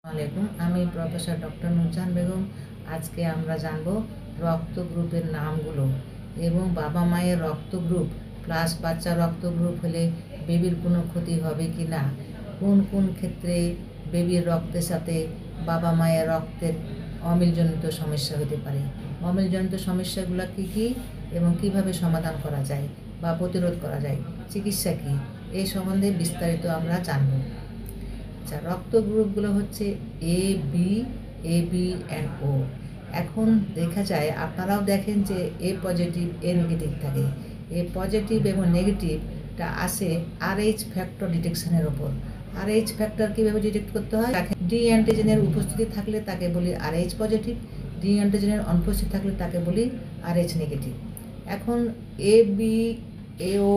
আলাইকুম, আমি professor doctor Nurjahan Begum. আজকে আমরা জানব রক্ত গ্রুপের নামগুলো এবং বাবা মায়ের রক্ত গ্রুপ প্লাস বাচ্চা রক্ত গ্রুপ হলে বেবির কোনো ক্ষতি হবে কি না, কোন কোন ক্ষেত্রে বেবির রক্তের সাথে বাবা মায়ের রক্তের অমিলজনিত সমস্যা হতে পারে, অমিলজনিত সমস্যাগুলো কী কী এবং কিভাবে সমাধান করা যায় বা প্রতিরোধ করা যায়, চিকিৎসা কী, এই সম্বন্ধে বিস্তারিত আমরা জানব। আচ্ছা, রক্ত গ্রুপগুলো হচ্ছে এ বি অ্যান্ড ও। এখন দেখা যায়, আপনারাও দেখেন যে এ পজিটিভ এ নেগেটিভ থাকে। এ পজিটিভ এবং নেগেটিভটা আসে RH ফ্যাক্টর ডিটেকশনের ওপর। RH ফ্যাক্টর কীভাবে ডিটেক্ট করতে হয়? ডি অ্যান্টিজেনের উপস্থিতি থাকলে তাকে বলি RH পজিটিভ, ডি অ্যান্টিজেনের অনুপস্থিতি থাকলে তাকে বলি RH নেগেটিভ। এখন এ বি, এও,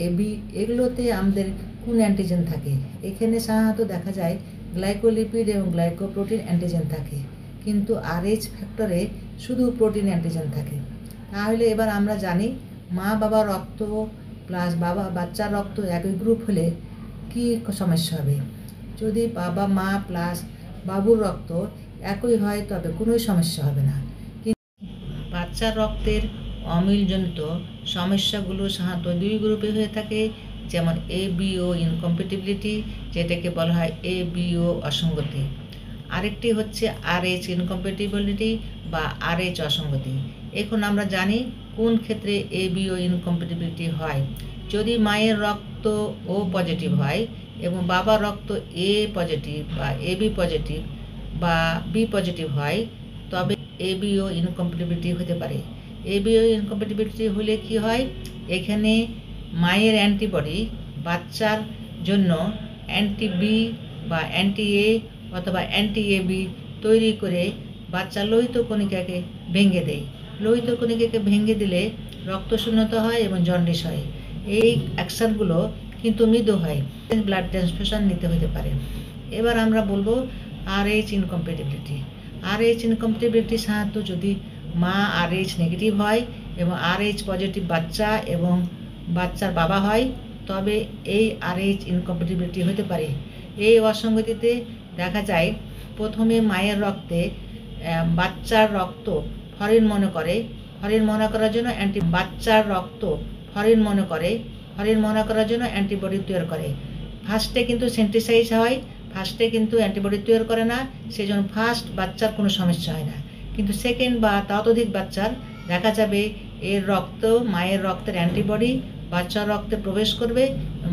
এবি এগুলোতে আমাদের কোন অ্যান্টিজেন থাকে? এখানে সাধারণত দেখা যায় গ্লাইকোলিপিড এবং গ্লাইকোপ্রোটিন অ্যান্টিজেন থাকে, কিন্তু RH ফ্যাক্টরে শুধু প্রোটিন অ্যান্টিজেন থাকে। তাহলে এবার আমরা জানি মা বাবা রক্ত প্লাস বাচ্চার রক্ত একই গ্রুপ হলে কি সমস্যা হবে। যদি বাবা মা প্লাস বাবুর রক্ত একই হয় তবে কোনোই সমস্যা হবে না। বাচ্চার রক্তের অমিলজনিত সমস্যাগুলো সাধারণত দুই গ্রুপে হয়ে থাকে, যেমন ABO ইনকম্প্যাটিবিলিটি, যেটাকে বলা হয় ABO অসঙ্গতি। আরেকটি হচ্ছে RH ইনকম্প্যাটিবিলিটি বা RH অসঙ্গতি। এখন আমরা জানি কোন ক্ষেত্রে ABO ইনকম্প্যাটিবিলিটি হয়। যদি মায়ের রক্ত O পজিটিভ হয় এবং বাবার রক্ত A পজিটিভ বা AB পজিটিভ বা B পজিটিভ হয় তবে ABO ইনকম্প্যাটিবিলিটি হতে পারে। ABO ইনকম্প্যাটিবিলিটি হলে কি হয়, এখানে মায়ের অ্যান্টিবডি বাচ্চার জন্য অ্যান্টি বি বা অ্যান্টি এ অথবা অ্যান্টি এবি তৈরি করে বাচ্চার লোহিত কণিকাকে ভেঙে দেয়। লোহিত কণিকাকে ভেঙে দিলে রক্তশূন্যতা হয় এবং জন্ডিস হয়। এই অ্যাকশনগুলো কিন্তু মৃদু হয়, ব্লাড ট্রান্সফিউশন নিতে হতে পারে। এবার আমরা বলবো RH ইনকম্প্যাটিবিলিটি। RH ইনকম্প্যাটিবিলিটি সাধারণত যদি মা RH নেগেটিভ হয় এবং RH পজিটিভ বাচ্চা এবং বাচ্চার বাবা হয় তবে এই RH ইনকম্প্যাটিবিলিটি হতে পারে। এই অসঙ্গতিতে দেখা যায় প্রথমে মায়ের রক্তে বাচ্চার রক্ত ফরেন মনে করে, ফরেন মনে করার জন্য বাচ্চার রক্ত ফরেন মনে করার জন্য অ্যান্টিবডি তৈরি করে। ফার্স্টে কিন্তু সেন্টিসাইজ হয়, ফার্স্টে কিন্তু অ্যান্টিবডি তৈরি করে না, সেজন্য ফার্স্ট বাচ্চার কোনো সমস্যা হয় না। কিন্তু সেকেন্ড বা ততোধিক বাচ্চার দেখা যাবে এর রক্ত মায়ের রক্তের অ্যান্টিবডি বাচ্চার রক্তে প্রবেশ করবে,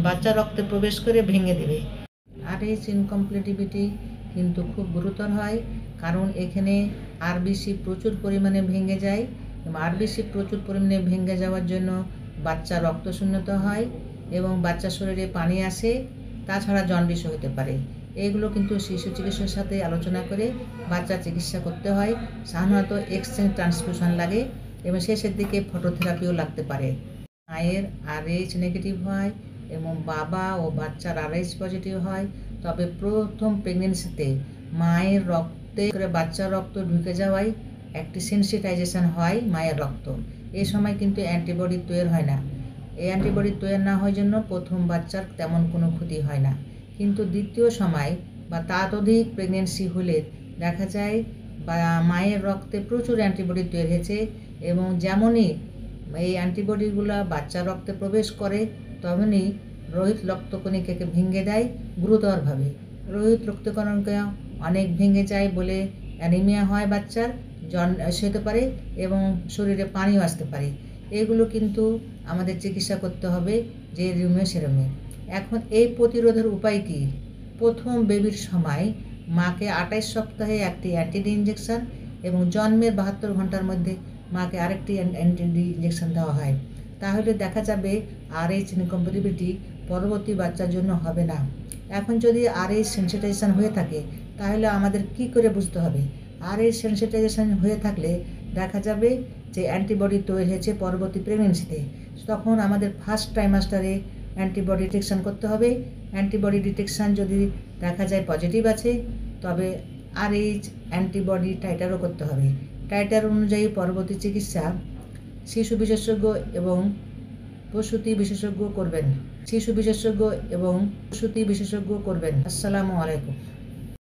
বাচ্চার রক্তে প্রবেশ করে ভেঙে দেবে। RH ইনকম্প্যাটিবিলিটি কিন্তু খুব গুরুতর হয়, কারণ এখানে RBC প্রচুর পরিমাণে ভেঙে যায় এবং RBC প্রচুর পরিমাণে ভেঙে যাওয়ার জন্য বাচ্চা রক্তশূন্যতা হয় এবং বাচ্চার শরীরে পানি আসে, তাছাড়া জন্ডিসও হতে পারে। এগুলো কিন্তু শিশু চিকিৎসার সাথে আলোচনা করে বাচ্চার চিকিৎসা করতে হয়। সাধারণত এক্সচেঞ্জ ট্রান্সফিউশন লাগে এবং শেষের দিকে ফটোথেরাপিও লাগতে পারে। মায়ের RH নেগেটিভ হয় এবং বাবা ও বাচ্চার RH পজিটিভ হয় তবে প্রথম প্রেগনেন্সিতে মায়ের রক্তে বাচ্চার রক্ত ঢুকে যাওয়ায় একটি সেন্সিটাইজেশন হয় মায়ের রক্ত। এই সময় কিন্তু অ্যান্টিবডি তৈরি হয় না। এই অ্যান্টিবডি তৈরি না হওয়ার জন্য প্রথম বাচ্চার তেমন কোনো ক্ষতি হয় না, কিন্তু দ্বিতীয় সময় বা ততোধিক প্রেগনেন্সি হলে দেখা যায় বা মায়ের রক্তে প্রচুর অ্যান্টিবডি তৈরি হয়েছে এবং যেমনই এই অ্যান্টিবডিগুলো বাচ্চার রক্তে প্রবেশ করে তেমনই রোহিত রক্তকণিকাকে ভেঙে দেয় গুরুতরভাবে। রোহিত রক্তকণিকা অনেক ভেঙে যায় বলে অ্যানিমিয়া হয়, বাচ্চার জন্ডিস হতে পারে এবং শরীরে পানিও আসতে পারে। এগুলো কিন্তু আমাদের চিকিৎসা করতে হবে যে রুমে সেরুমে। এখন এই প্রতিরোধের উপায় কী? প্রথম বেবির সময় মাকে 28 সপ্তাহে একটি অ্যান্টিডি ইঞ্জেকশন এবং জন্মের 72 ঘন্টার মধ্যে মাকে আরেকটি অ্যান্টিডি ইঞ্জেকশন দেওয়া হয়। তাহলে দেখা যাবে RH ইনকম্প্যাটিবিলিটি পরবর্তী বাচ্চার জন্য হবে না। এখন যদি RH সেন্সিটাইজেশন হয়ে থাকে তাহলে আমাদের কি করে বুঝতে হবে? RH সেন্সিটাইজেশন হয়ে থাকলে দেখা যাবে যে অ্যান্টিবডি তৈরি হয়েছে পরবর্তী প্রেগনেন্সিতে, তখন আমাদের ফার্স্ট ট্রাইমাস্টারে অ্যান্টিবডি ডিটেকশন করতে হবে। অ্যান্টিবডি ডিটেকশন যদি দেখা যায় পজিটিভ আছে তবে RH অ্যান্টিবডি টাইটারও করতে হবে। টাইটার অনুযায়ী পরবর্তী চিকিৎসা শিশু বিশেষজ্ঞ এবং প্রসূতি বিশেষজ্ঞ করবেন। আসসালামু আলাইকুম।